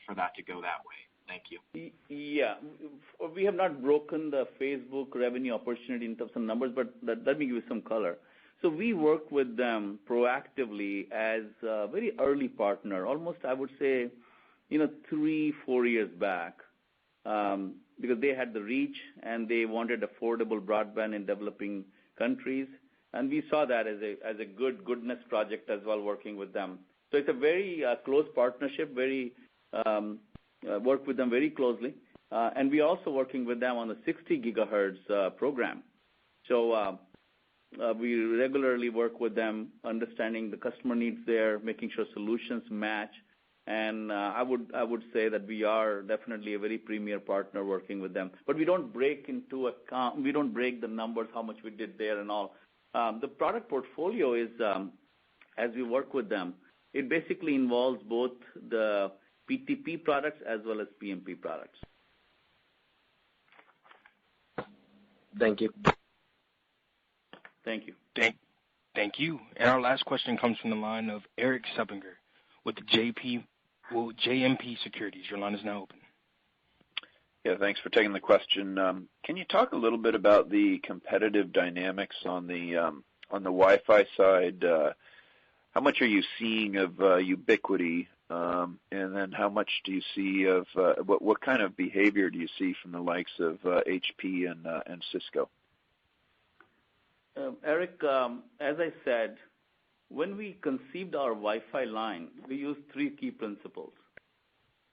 for that to go that way? Thank you. Yeah. We have not broken the Facebook revenue opportunity in terms of numbers, but let me give you some color. So we work with them proactively as a very early partner, almost I would say, 3-4 years back, because they had the reach and they wanted affordable broadband in developing countries. And we saw that as a goodness project as well, working with them. So it's a very close partnership, work with them very closely. And we're also working with them on the 60 gigahertz program. So we regularly work with them, understanding the customer needs there, making sure solutions match. And I would say that we are definitely a very premier partner working with them. But we don't break the numbers, how much we did there and all. The product portfolio is, as we work with them, it basically involves both the PTP products as well as PMP products. Thank you. Thank you. Thank you. And our last question comes from the line of Eric Seppinger with JMP Securities. Your line is now open. Yeah, thanks for taking the question. Can you talk a little bit about the competitive dynamics on the Wi-Fi side? How much are you seeing of ubiquity, and then how much do you see of what kind of behavior do you see from the likes of HP and Cisco? Eric, as I said, when we conceived our Wi-Fi line, we used 3 key principles.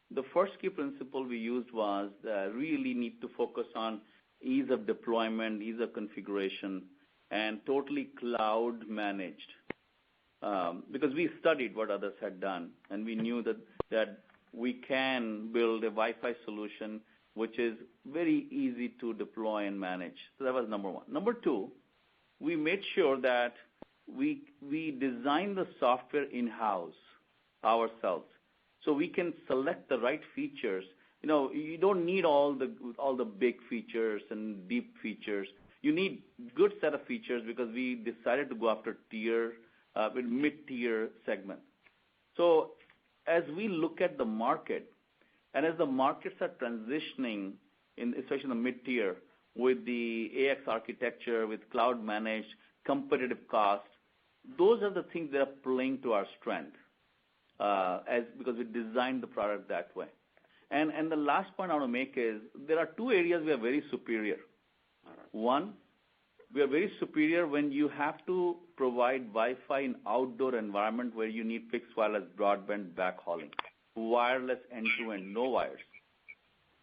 The first key principle we used was really need to focus on ease of deployment, ease of configuration, and totally cloud managed. Because we studied what others had done, and we knew that we can build a Wi-Fi solution which is very easy to deploy and manage. So that was number 1. Number 2, we made sure that we design the software in-house ourselves, so we can select the right features. You don't need all the big features and deep features. You need good set of features because we decided to go after with mid-tier segment. So as we look at the market, and as the markets are transitioning, especially in the mid-tier, with the AX architecture, with cloud managed, competitive cost, those are the things that are playing to our strength, because we designed the product that way. And the last point I want to make is there are 2 areas we are very superior. One, we are very superior when you have to provide Wi-Fi in outdoor environment where you need fixed wireless broadband backhauling, wireless end-to-end, no wires.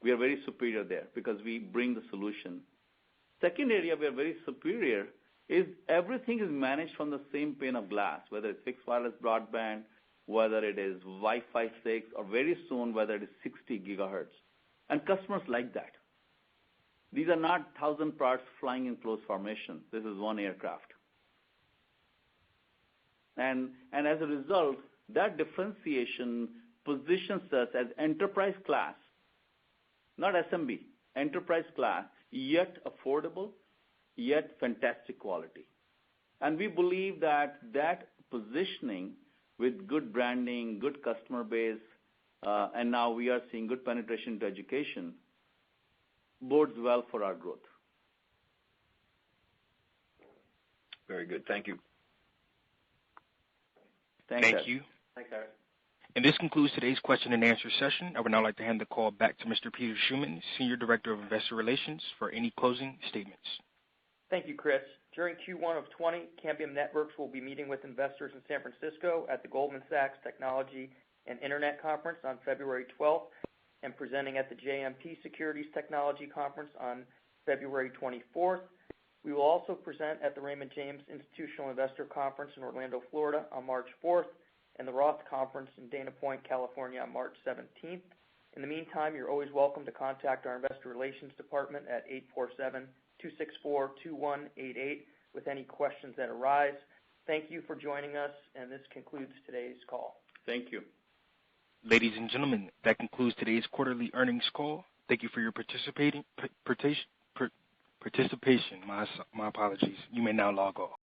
We are very superior there because we bring the solution. Second area we are very superior is everything is managed from the same pane of glass, whether it's fixed wireless broadband, whether it is Wi-Fi 6, or very soon whether it is 60 gigahertz. And customers like that. These are not 1,000 parts flying in close formation. This is one aircraft. And as a result, that differentiation positions us as enterprise class, not SMB, enterprise class, yet affordable, yet fantastic quality. And we believe that positioning with good branding, good customer base, and now we are seeing good penetration into education, bodes well for our growth. Very good. Thank you. Thank you. Thanks, Eric. And this concludes today's question and answer session. I would now like to hand the call back to Mr. Peter Schuman, Senior Director of Investor Relations, for any closing statements. Thank you, Chris. During Q1 of 20, Cambium Networks will be meeting with investors in San Francisco at the Goldman Sachs Technology and Internet Conference on February 12th and presenting at the JMP Securities Technology Conference on February 24th. We will also present at the Raymond James Institutional Investor Conference in Orlando, Florida on March 4th and the Roth Conference in Dana Point, California on March 17th. In the meantime, you're always welcome to contact our Investor Relations Department at 847-264-2188 with any questions that arise. Thank you for joining us, and this concludes today's call. Thank you. Ladies and gentlemen, that concludes today's quarterly earnings call. Thank you for your participation. My apologies. You may now log off.